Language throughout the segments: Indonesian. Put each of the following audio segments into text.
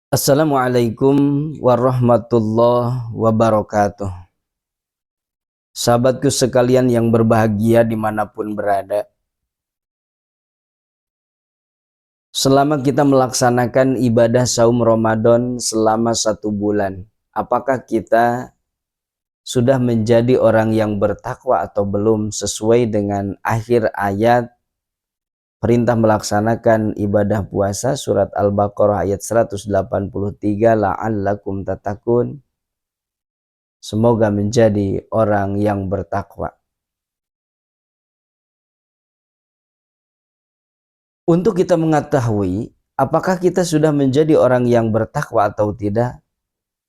Assalamualaikum warahmatullahi wabarakatuh. Sahabatku sekalian yang berbahagia dimanapun berada, selama kita melaksanakan ibadah saum Ramadan selama 1 bulan, apakah kita sudah menjadi orang yang bertakwa atau belum sesuai dengan akhir ayat perintah melaksanakan ibadah puasa surat Al-Baqarah ayat 183, la'allakum tatakun. Semoga menjadi orang yang bertakwa. Untuk kita mengetahui apakah kita sudah menjadi orang yang bertakwa atau tidak,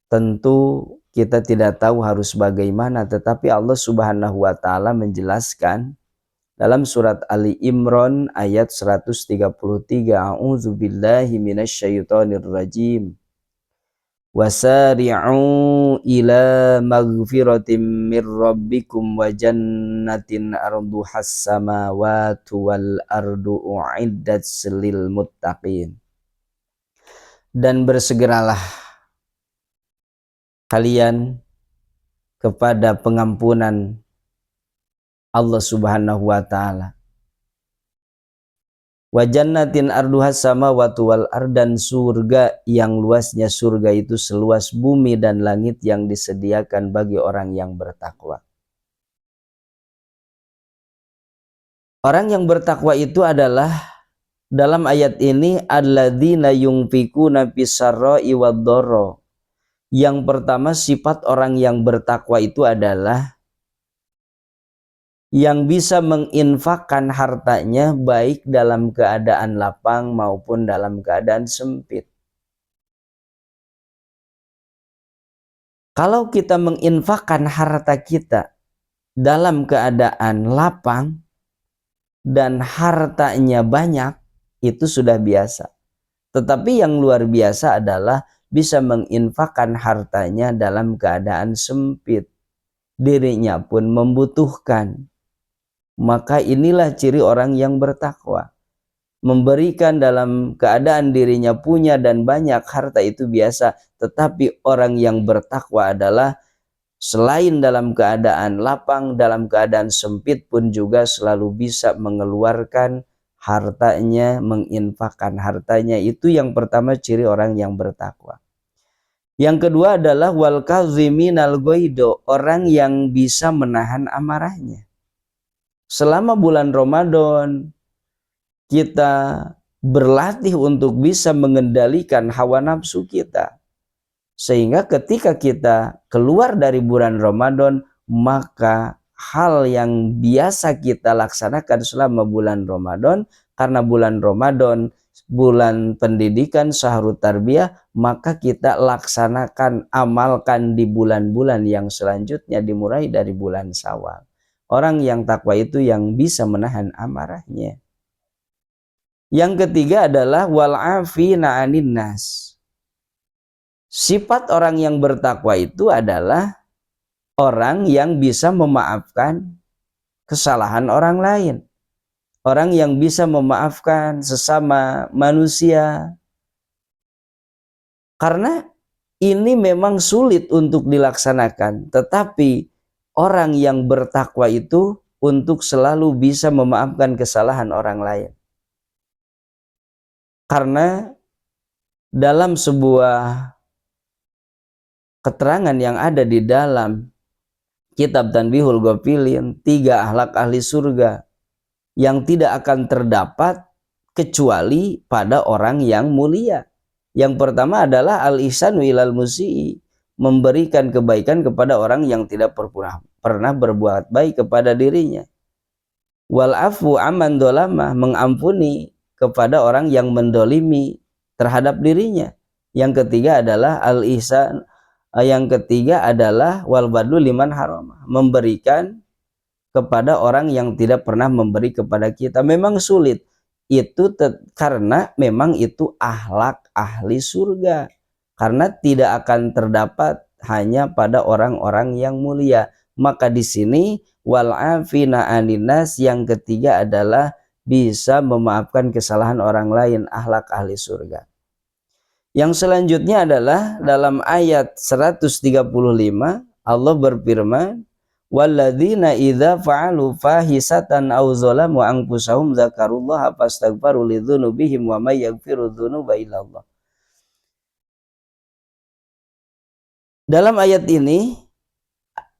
tentu kita tidak tahu harus bagaimana, tetapi Allah Subhanahu wa taala menjelaskan dalam surat Ali Imran ayat 133, A'udzubillahi minasyaitonir rajim. Wasari'u ila maghfiratin mir rabbikum wa jannatin arduhas samawati wal ardu u'iddat lil muttaqin. Dan bersegeralah kalian kepada pengampunan Allah Subhanahu wa taala. Wa jannatin arduhas samawati wal ard, dan surga yang luasnya surga itu seluas bumi dan langit yang disediakan bagi orang yang bertakwa. Orang yang bertakwa itu adalah dalam ayat ini alladzina yunfikuna fis-sarra'i wad-dharra. Yang pertama, sifat orang yang bertakwa itu adalah yang bisa menginfakkan hartanya baik dalam keadaan lapang maupun dalam keadaan sempit. Kalau kita menginfakkan harta kita dalam keadaan lapang dan hartanya banyak, itu sudah biasa. Tetapi yang luar biasa adalah bisa menginfakkan hartanya dalam keadaan sempit. Dirinya pun membutuhkan. Maka inilah ciri orang yang bertakwa. Memberikan dalam keadaan dirinya punya dan banyak harta itu biasa. Tetapi orang yang bertakwa adalah selain dalam keadaan lapang, dalam keadaan sempit pun juga selalu bisa mengeluarkan hartanya, menginfakkan hartanya. Itu yang pertama ciri orang yang bertakwa. Yang kedua adalah wal kaziminal ghaido, orang yang bisa menahan amarahnya. Selama bulan Ramadan kita berlatih untuk bisa mengendalikan hawa nafsu kita, sehingga ketika kita keluar dari bulan Ramadan, maka hal yang biasa kita laksanakan selama bulan Ramadan, karena bulan Ramadan bulan pendidikan Syahrut Tarbiyah, maka kita laksanakan, amalkan di bulan-bulan yang selanjutnya dimulai dari bulan Syawal. Orang yang takwa itu yang bisa menahan amarahnya. Yang ketiga adalah wal afina 'anin nas. Sifat orang yang bertakwa itu adalah orang yang bisa memaafkan kesalahan orang lain. Orang yang bisa memaafkan sesama manusia. Karena ini memang sulit untuk dilaksanakan, tetapi orang yang bertakwa itu untuk selalu bisa memaafkan kesalahan orang lain. Karena dalam sebuah keterangan yang ada di dalam kitab Tanbihul Ghafilin, 3 akhlak ahli surga yang tidak akan terdapat kecuali pada orang yang mulia. Yang pertama adalah al-ihsanu ilal musii, memberikan kebaikan kepada orang yang tidak pernah berbuat baik kepada dirinya. Wal afu aman dolama, mengampuni kepada orang yang mendolimi terhadap dirinya. Yang ketiga adalah al-ihsan, yang ketiga adalah wal badlu liman harama, memberikan kepada orang yang tidak pernah memberi kepada kita. Memang sulit itu karena memang itu akhlak ahli surga, karena tidak akan terdapat hanya pada orang-orang yang mulia. Maka di sini wal afina 'anin nas, yang ketiga adalah bisa memaafkan kesalahan orang lain, akhlak ahli surga. Yang selanjutnya adalah dalam ayat 135 Allah berfirman, walladzina idza fa'alu fahisatan aw zalamu anfusahum dzakarullaha fastaghfiru lidzunubihim wa may yaghfiru dzunuba illallah. Dalam ayat ini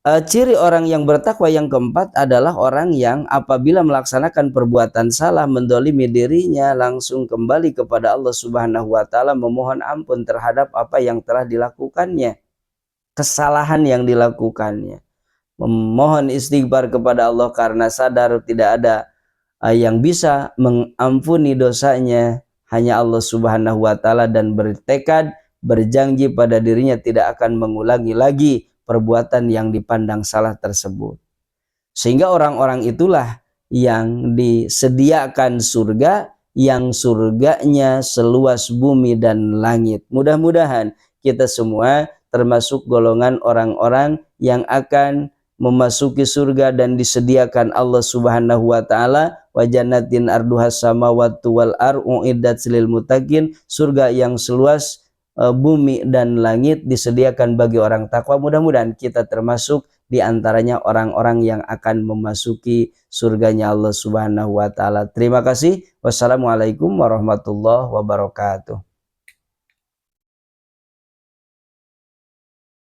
ciri orang yang bertakwa yang keempat adalah orang yang apabila melaksanakan perbuatan salah, mendolimi dirinya, langsung kembali kepada Allah Subhanahu wa Ta'ala, memohon ampun terhadap apa yang telah dilakukannya, kesalahan yang dilakukannya, memohon istighfar kepada Allah karena sadar tidak ada yang bisa mengampuni dosanya, hanya Allah Subhanahu wa Ta'ala, dan bertekad, berjanji pada dirinya tidak akan mengulangi lagi perbuatan yang dipandang salah tersebut. Sehingga orang-orang itulah yang disediakan surga, yang surganya seluas bumi dan langit. Mudah-mudahan kita semua termasuk golongan orang-orang yang akan memasuki surga dan disediakan Allah Subhanahu wa Ta'ala, wa jannatin arduhas samawati wal ardu uiddat lil muttaqin, surga yang seluas bumi dan langit disediakan bagi orang takwa. Mudah-mudahan kita termasuk di antaranya orang-orang yang akan memasuki surganya Allah Subhanahu wa Ta'ala. Terima kasih. Wassalamualaikum warahmatullahi wabarakatuh.